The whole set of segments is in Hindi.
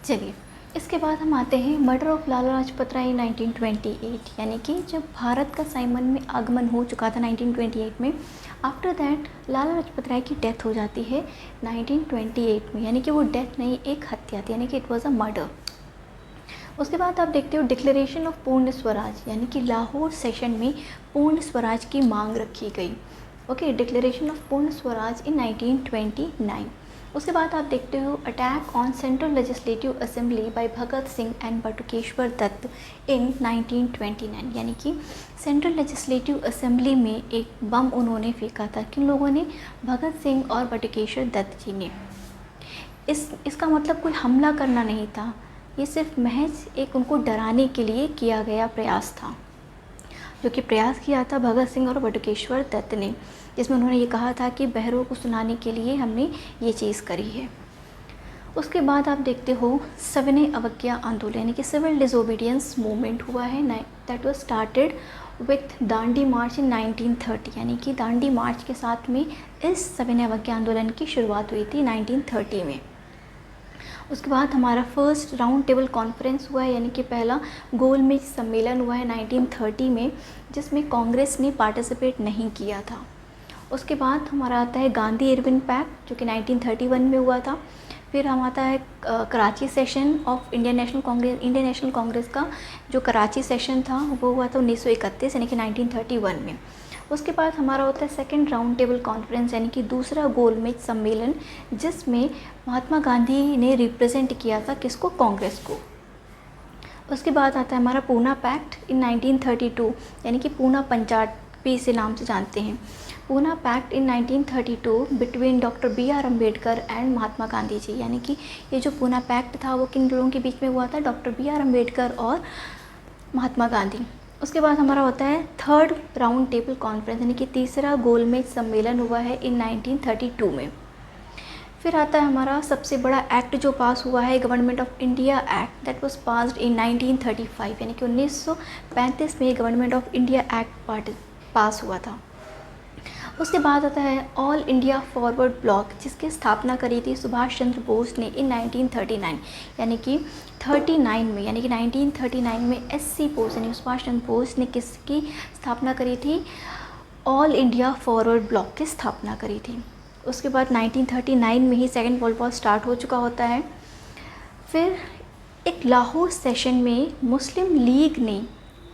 चलिए, इसके बाद हम आते हैं मर्डर ऑफ लाला लाजपत राय 1928, यानी कि जब भारत का साइमन में आगमन हो चुका था 1928 में। आफ्टर दैट लाला लाजपत राय की डेथ हो जाती है 1928 में, यानी कि वो डेथ नहीं, एक हत्या थी, यानी कि इट वॉज़ अ मर्डर। उसके बाद आप देखते हो डिक्लेरेशन ऑफ पूर्ण स्वराज, यानी कि लाहौर सेशन में पूर्ण स्वराज की मांग रखी गई। ओके, डिक्लेरेशन ऑफ पूर्ण स्वराज इन 1929। उसके बाद आप देखते हो attack on central legislative assembly by Bhagat Singh and Batukeshwar Dutt in 1929, यानी कि सेंट्रल लेजिस्लेटिव असेंबली में एक बम उन्होंने फेंका था। किन लोगों ने? भगत सिंह और बटुकेश्वर दत्त जी ने। इसका मतलब कोई हमला करना नहीं था, ये सिर्फ महज एक उनको डराने के लिए किया गया प्रयास था, जो कि प्रयास किया था भगत सिंह और बटुकेश्वर दत्त ने, जिसमें उन्होंने ये कहा था कि बहरों को सुनाने के लिए हमने ये चीज़ करी है। उसके बाद आप देखते हो सविनय अवज्ञा आंदोलन, यानी कि सिविल डिसोबीडियंस मूवमेंट हुआ है, that was started with Dandi march in 1930, यानी कि दांडी मार्च के साथ में इस सविनय अवज्ञा आंदोलन की शुरुआत हुई थी 1930 में। उसके बाद हमारा फर्स्ट राउंड टेबल कॉन्फ्रेंस हुआ है, यानी कि पहला गोलमेज सम्मेलन हुआ है 1930 में, जिसमें कांग्रेस ने पार्टिसिपेट नहीं किया था। उसके बाद हमारा आता है गांधी इरविन पैक्ट, जो कि 1931 में हुआ था। फिर हम आता है Karachi session of Indian national Congress का जो कराची सेशन था वो हुआ था 1931, यानी कि 1931 में। उसके बाद हमारा होता है सेकंड राउंड टेबल कॉन्फ्रेंस, यानी कि दूसरा गोलमेज सम्मेलन, जिसमें महात्मा गांधी ने रिप्रेजेंट किया था किसको? कांग्रेस को। उसके बाद आता है हमारा पूना पैक्ट इन 1932, यानी कि पूना पंचायत भी इसे नाम से जानते हैं। Poona pact in 1932 between doctor B.R. Ambedkar and Mahatma Gandhi ji, यानी कि ये जो पूना पैक्ट था वो किन लोगों के बीच में हुआ था? Doctor B.R. अम्बेडकर और महात्मा गांधी। उसके बाद हमारा होता है थर्ड राउंड टेबल कॉन्फ्रेंस, यानी कि तीसरा गोलमेज सम्मेलन हुआ है इन 1932 में। फिर आता है हमारा सबसे बड़ा एक्ट जो पास हुआ है, government of India act, that was passed in 1935, यानी कि 1935 में गवर्नमेंट ऑफ इंडिया एक्ट पास हुआ था। उसके बाद आता है ऑल इंडिया फॉरवर्ड ब्लॉक, जिसकी स्थापना करी थी सुभाष चंद्र बोस ने इन 1939, यानी कि 39 में, यानी कि 1939 में SC बोस यानी सुभाष चंद्र बोस ने किसकी स्थापना करी थी? ऑल इंडिया फॉरवर्ड ब्लॉक की स्थापना करी थी। उसके बाद 1939 में ही सेकेंड वर्ल्ड वॉर स्टार्ट हो चुका होता है। फिर एक लाहौर सेशन में मुस्लिम लीग ने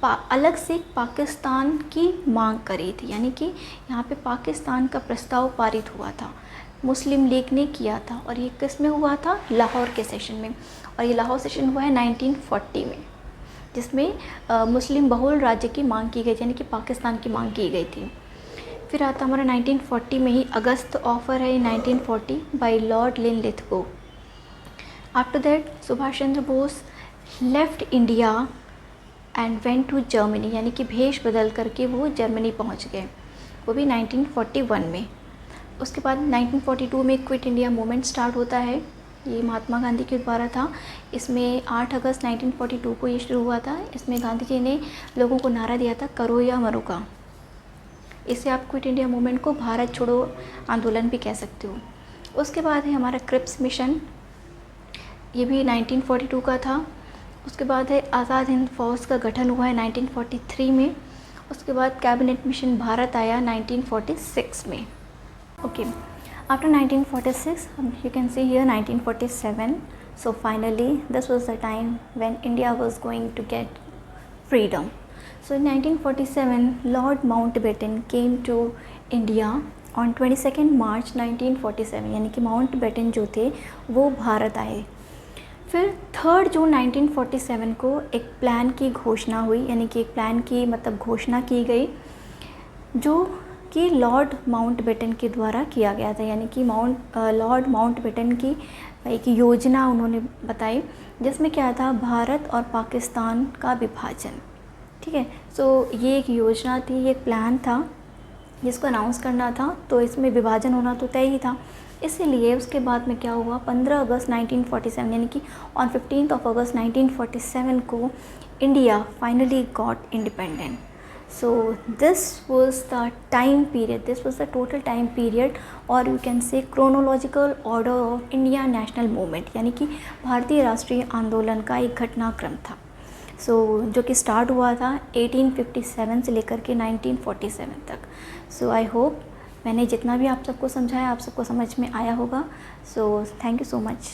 अलग से पाकिस्तान की मांग करी थी, यानी कि यहाँ पे पाकिस्तान का प्रस्ताव पारित हुआ था, मुस्लिम लीग ने किया था, और ये किस में हुआ था? लाहौर के सेशन में। और ये लाहौर सेशन हुआ है 1940 में, जिसमें मुस्लिम बहुल राज्य की मांग की गई थी, यानी कि पाकिस्तान की मांग की गई थी। फिर आता हमारा 1940 में ही अगस्त ऑफर है 1940 by Lord Linlithgow. After that Subhash Chandra Bose left India and went to Germany, यानी कि भेष बदल करके वो जर्मनी पहुंच गए, वो भी 1941 में। उसके बाद 1942 में क्विट इंडिया मूवमेंट स्टार्ट होता है, ये महात्मा गांधी के द्वारा था। इसमें 8 अगस्त 1942 को ये शुरू हुआ था। इसमें गांधी जी ने लोगों को नारा दिया था करो या मरो का। इससे आप क्विट इंडिया मूवमेंट को भारत छोड़ो आंदोलन भी कह सकते हो। उसके बाद है हमारा क्रिप्स मिशन, ये भी 1942 का था। उसके बाद है आज़ाद हिंद फौज का गठन हुआ है 1943 में। उसके बाद कैबिनेट मिशन भारत आया 1946 में। Okay, after 1946 you can see here 1947, so finally this was the time when India was going to get freedom. So in 1947 Lord Mountbatten came to India on 22 March 1947, यानी कि माउंटबेटन जो थे वो भारत आए। फिर 3 जून 1947 को एक प्लान की घोषणा हुई, यानी कि एक प्लान की घोषणा की गई, जो कि लॉर्ड माउंटबेटन के द्वारा किया गया था, यानी कि लॉर्ड माउंटबेटन की एक योजना उन्होंने बताई, जिसमें क्या था? भारत और पाकिस्तान का विभाजन। ठीक है, सो ये एक योजना थी, ये एक प्लान था जिसको अनाउंस करना था, तो इसमें विभाजन होना तो तय ही था। इसीलिए उसके बाद में क्या हुआ? 15 अगस्त 1947, यानी कि ऑन 15 अगस्त 1947 को India finally got independent. So this was the time period, this was the total time period, और you can say chronological order of India national movement, यानी कि भारतीय राष्ट्रीय आंदोलन का एक घटनाक्रम था। जो कि स्टार्ट हुआ था 1857 से लेकर के 1947 तक। आई होप मैंने जितना भी आप सबको समझाया आप सबको समझ में आया होगा। Thank you so much.